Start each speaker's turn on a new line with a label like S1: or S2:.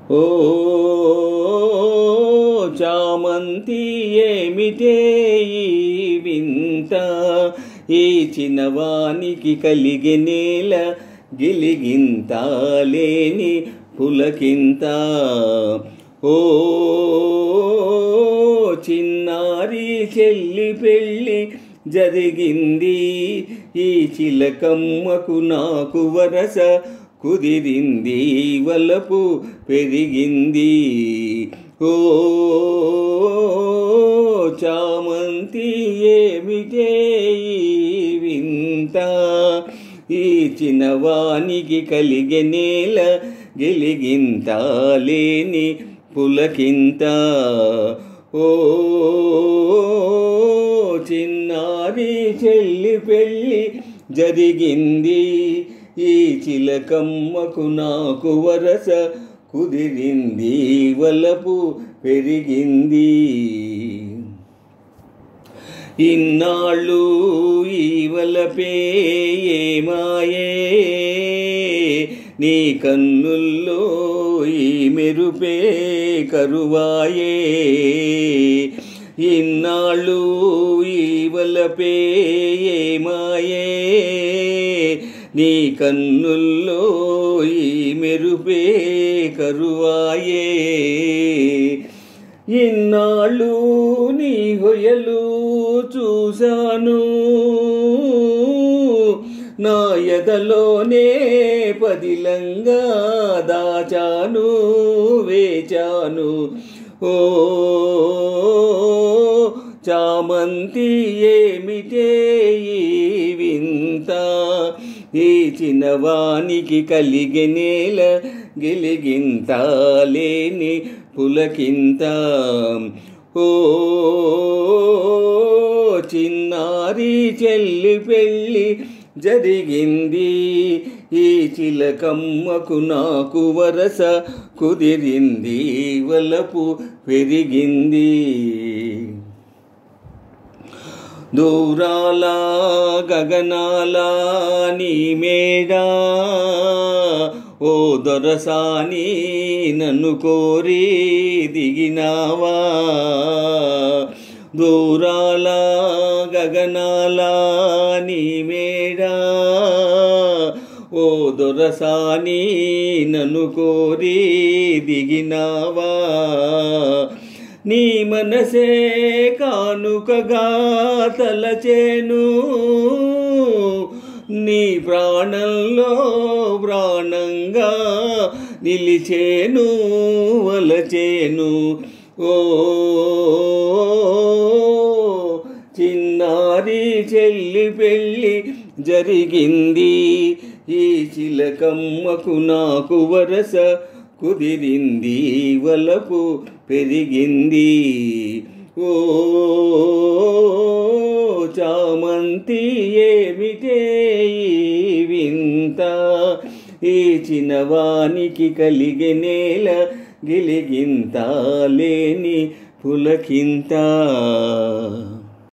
S1: ఓ చామంతి ఏమిటే ఈ వింత, ఈ చిన్నవానికి కలిగెనేల గిలిగింత లేని పులకింత. ఓ చిన్నారి చెల్లి పెళ్ళి జరిగింది, ఈ చిలకమ్మకు నాకు వరస కుదిరింది, వలపు పెరిగింది. ఓ చామంతి ఏమిటే ఈ వింత, ఈ చిన్నవానికి కలిగెనేల గిలిగింత లేని పులకింత. ఓ చిన్నారి చెల్లి పెళ్ళి జరిగింది, ఈ చిలకమ్మకు నాకు వరస కుదిరింది, వలపు పెరిగింది. ఇన్నాళ్ళు ఈ వలపే ఏమాయే, నీ కన్నుల్లో ఈ మెరుపే కరువాయే. ఇన్నాళ్ళు ఈ వలపే ఏమాయే, నీ కన్నుల్లో ఈ మెరుపే కరువాయే. ఇన్నాళ్ళు నీ హొయలు చూశాను, నా ఎదలోనే పదిలంగా దాచాను, వేచాను. ఓ చామంతి ఏమిటే ఈ వింత, ఈ చిన్నవానికి కలిగెనేల గిలిగింత లేని పులకింత. ఓ చిన్నారి చెల్లి పెళ్ళి జరిగింది, ఈ చిలకమ్మకు నాకు వరస కుదిరింది, వలపు పెరిగింది. దూరాల గగనాల నీ మేడా, ఓ దొరసాని నన్ను కోరి దిగినావా. దూరాల గగనాల నీ మేడా, ఓ దొరసాని నన్ను కోరి దిగినావా. నీ మనసే కానుకగా తలచేను, నీ ప్రాణంలో ప్రాణంగా నిలిచేను, వలచేను. ఓ చిన్నారి చెల్లి పెళ్ళి జరిగింది, ఈ చిలకమ్మకు నాకు వరస కుదిరింది, వలపు పెరిగింది. ఓ చామంతి ఏమిటే ఈ వింత, ఈ చిన్నవానికి కలిగెనేల గిలిగింత లేని పులకింత.